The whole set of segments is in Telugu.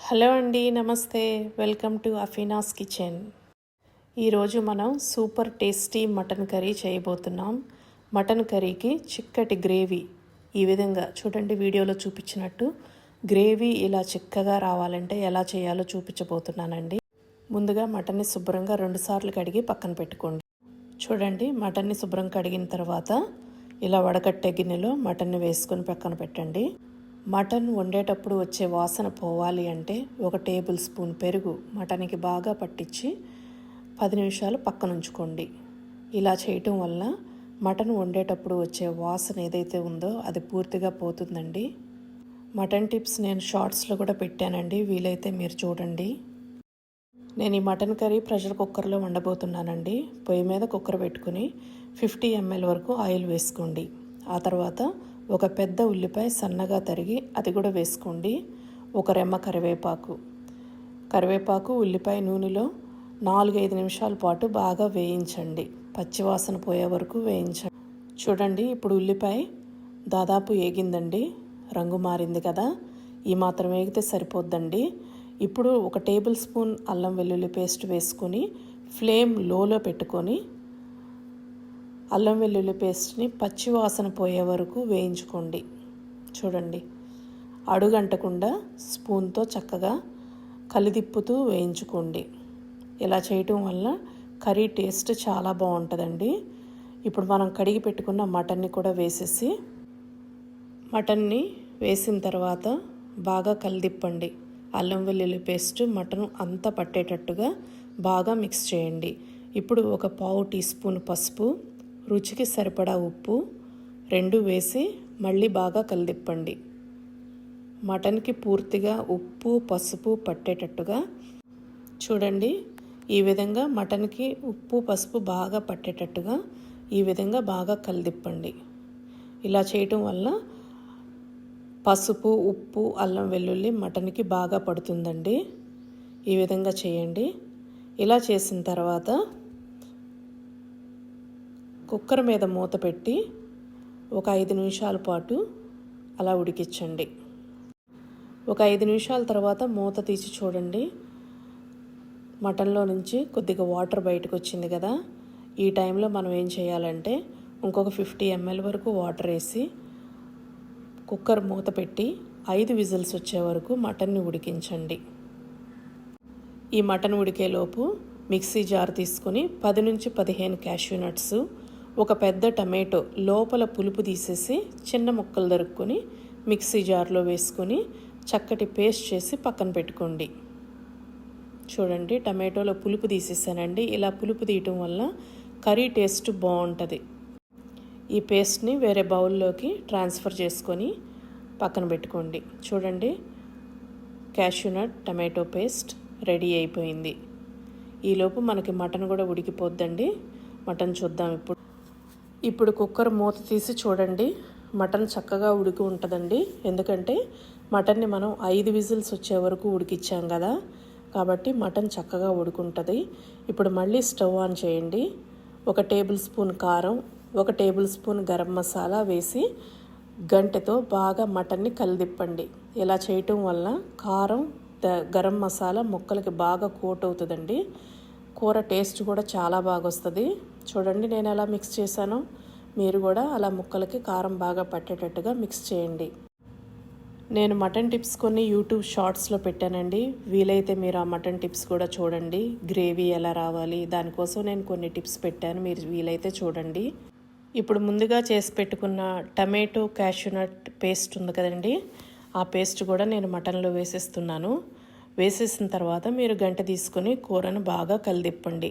హలో అండి, నమస్తే. వెల్కమ్ టు అఫీనాస్ కిచెన్. ఈరోజు మనం సూపర్ టేస్టీ మటన్ కర్రీ చేయబోతున్నాం. మటన్ కర్రీకి చిక్కటి గ్రేవీ ఈ విధంగా చూడండి, వీడియోలో చూపించినట్టు గ్రేవీ ఇలా చిక్కగా రావాలంటే ఎలా చేయాలో చూపించబోతున్నానండి. ముందుగా మటన్ని శుభ్రంగా 2 సార్లు కడిగి పక్కన పెట్టుకోండి. చూడండి, మటన్ని శుభ్రం కడిగిన తర్వాత ఇలా వడకట్టే గిన్నెలో మటన్ని వేసుకొని పక్కన పెట్టండి. మటన్ వండేటప్పుడు వచ్చే వాసన పోవాలి అంటే 1 టేబుల్ స్పూన్ పెరుగు మటన్కి బాగా పట్టించి 10 నిమిషాలు పక్కన ఉంచుకోండి. ఇలా చేయటం వల్ల మటన్ వండేటప్పుడు వచ్చే వాసన ఏదైతే ఉందో అది పూర్తిగా పోతుందండి. మటన్ టిప్స్ నేను షార్ట్స్లో కూడా పెట్టానండి, వీలైతే మీరు చూడండి. నేను ఈ మటన్ కర్రీ ప్రెషర్ కుక్కర్లో వండబోతున్నానండి. పొయ్యి మీద కుక్కర్ పెట్టుకుని 50 ml వరకు ఆయిల్ వేసుకోండి. ఆ తర్వాత ఒక పెద్ద ఉల్లిపాయ సన్నగా తరిగి అది కూడా వేసుకోండి. 1 రెమ్మ కరివేపాకు ఉల్లిపాయ నూనెలో 4-5 నిమిషాల పాటు బాగా వేయించండి. పచ్చివాసన పోయే వరకు వేయించండి. చూడండి, ఇప్పుడు ఉల్లిపాయ దాదాపు ఏగిందండి, రంగు మారింది కదా, ఈ మాత్రం వేగితే సరిపోద్దండి. ఇప్పుడు 1 టేబుల్ స్పూన్ అల్లం వెల్లుల్లి పేస్ట్ వేసుకొని ఫ్లేమ్ లోలో పెట్టుకొని అల్లం వెల్లుల్లి పేస్ట్ని పచ్చివాసన పోయే వరకు వేయించుకోండి. చూడండి, అడుగంటకుండా స్పూన్తో చక్కగా కలిదిప్పుతూ వేయించుకోండి. ఇలా చేయటం వల్ల కర్రీ టేస్ట్ చాలా బాగుంటుందండి. ఇప్పుడు మనం కడిగి పెట్టుకున్న మటన్ని కూడా వేసేసి మటన్ని వేసిన తర్వాత బాగా కలిదిప్పండి. అల్లం వెల్లుల్లి పేస్ట్ మటన్ అంతా పట్టేటట్టుగా బాగా మిక్స్ చేయండి. ఇప్పుడు 1 పావు టీ స్పూన్ పసుపు, రుచికి సరిపడా ఉప్పు 2 వేసి మళ్ళీ బాగా కలిదిప్పండి. మటన్కి పూర్తిగా ఉప్పు పసుపు పట్టేటట్టుగా చూడండి, ఈ విధంగా మటన్కి ఉప్పు పసుపు బాగా పట్టేటట్టుగా ఈ విధంగా బాగా కలిదిప్పండి. ఇలా చేయటం వల్ల పసుపు ఉప్పు అల్లం వెల్లుల్లి మటన్కి బాగా పడుతుందండి. ఈ విధంగా చేయండి. ఇలా చేసిన తర్వాత కుక్కర్ మీద మూత పెట్టి 5 నిమిషాల పాటు అలా ఉడికించండి. 5 నిమిషాల తర్వాత మూత తీసి చూడండి, మటన్లో నుంచి కొద్దిగా వాటర్ బయటకు వచ్చింది కదా. ఈ టైంలో మనం ఏం చేయాలంటే ఇంకొక 50 ml వరకు వాటర్ వేసి కుక్కర్ మూత పెట్టి 5 విజిల్స్ వచ్చే వరకు మటన్ని ఉడికించండి. ఈ మటన్ ఉడికేలోపు మిక్సీ జార్ తీసుకొని 10 నుంచి 15 క్యాష్యూ నట్స్, 1 పెద్ద టమాటో లోపల పులుపు తీసేసి చిన్న ముక్కలు దొరుకుని మిక్సీ జార్లో వేసుకొని చక్కటి పేస్ట్ చేసి పక్కన పెట్టుకోండి. చూడండి, టమాటోలో పులుపు తీసేసానండి. ఇలా పులుపు తీయటం వల్ల కర్రీ టేస్ట్ బాగుంటుంది. ఈ పేస్ట్ని వేరే బౌల్లోకి ట్రాన్స్ఫర్ చేసుకొని పక్కన పెట్టుకోండి. చూడండి, cashew nut tomato paste ready అయిపోయింది. ఈలోపు మనకి మటన్ కూడా ఉడికిపోద్దండి. మటన్ చూద్దాం. ఇప్పుడు కుక్కర్ మూత తీసి చూడండి, మటన్ చక్కగా ఉడికి ఉంటుందండి. ఎందుకంటే మటన్ని మనం 5 విజిల్స్ వచ్చే వరకు ఉడికిచ్చాం కదా, కాబట్టి మటన్ చక్కగా ఉడుకుంటుంది. ఇప్పుడు మళ్ళీ స్టవ్ ఆన్ చేయండి. 1 టేబుల్ స్పూన్ కారం, 1 టేబుల్ స్పూన్ గరం మసాలా వేసి గంటెతో బాగా మటన్ని కలిదిప్పండి. ఇలా చేయటం వల్ల కారం గరం మసాలా ముక్కలకి బాగా కోట్ అవుతుందండి. కూర టేస్ట్ కూడా చాలా బాగా వస్తుంది. చూడండి, నేను ఎలా మిక్స్ చేశానో మీరు కూడా అలా ముక్కలకి కారం బాగా పట్టేటట్టుగా మిక్స్ చేయండి. నేను మటన్ టిప్స్ కొన్ని యూట్యూబ్ షార్ట్స్లో పెట్టానండి, వీలైతే మీరు ఆ మటన్ టిప్స్ కూడా చూడండి. గ్రేవీ ఎలా రావాలి దానికోసం నేను కొన్ని టిప్స్ పెట్టాను, మీరు వీలైతే చూడండి. ఇప్పుడు ముందుగా చేసి పెట్టుకున్న టమాటో క్యాష్యూ నట్ పేస్ట్ ఉంది కదండి, ఆ పేస్ట్ కూడా నేను మటన్లో వేసేస్తున్నాను. వేసేసిన తర్వాత మీరు గంట తీసుకొని కూరను బాగా కలిదిప్పండి.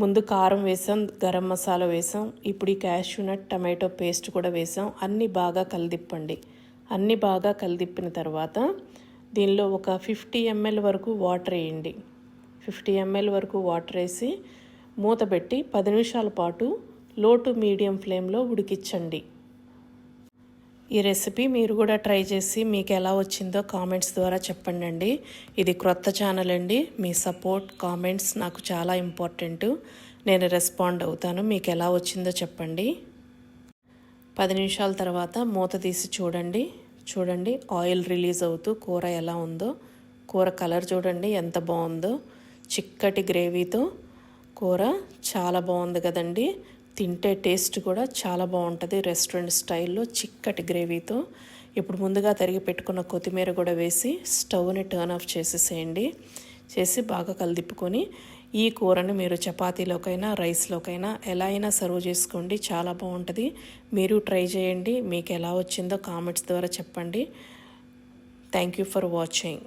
ముందు కారం వేసాం, గరం మసాలా వేసాం, ఇప్పుడు ఈ క్యాష్యూ నట్ టమాటో పేస్ట్ కూడా వేసాం. అన్నీ బాగా కలిదిప్పండి. అన్నీ బాగా కలిదిప్పిన తర్వాత దీనిలో ఒక 50 ml వరకు వాటర్ వేయండి. 50 ml వరకు వాటర్ వేసి మూత పెట్టి 10 నిమిషాల పాటు లో టు మీడియం ఫ్లేమ్లో ఉడికించండి. ఈ రెసిపీ మీరు కూడా ట్రై చేసి మీకు ఎలా వచ్చిందో కామెంట్స్ ద్వారా చెప్పండి. ఇది క్రొత్త ఛానల్ అండి, మీ సపోర్ట్ కామెంట్స్ నాకు చాలా ఇంపార్టెంట్. నేను రెస్పాండ్ అవుతాను. మీకు ఎలా వచ్చిందో చెప్పండి. 10 నిమిషాల తర్వాత మూత తీసి చూడండి. చూడండి ఆయిల్ రిలీజ్ అవుతూ కూర ఎలా ఉందో. కూర కలర్ చూడండి ఎంత బాగుందో. చిక్కటి గ్రేవీతో కూర చాలా బాగుంది కదండి. తింటే టేస్ట్ కూడా చాలా బాగుంటుంది రెస్టారెంట్ స్టైల్లో చిక్కటి గ్రేవీతో. ఇప్పుడు ముందుగా తరిగి పెట్టుకున్న కొత్తిమీర కూడా వేసి స్టవ్ని టర్న్ ఆఫ్ చేసేసేయండి. చేసి బాగా కలిదిప్పుకొని ఈ కూరని మీరు చపాతీలోకైనా రైస్లోకైనా ఎలా అయినా సర్వ్ చేసుకోండి, చాలా బాగుంటుంది. మీరు ట్రై చేయండి. మీకు ఎలా వచ్చిందో కామెంట్స్ ద్వారా చెప్పండి. Thank you for watching.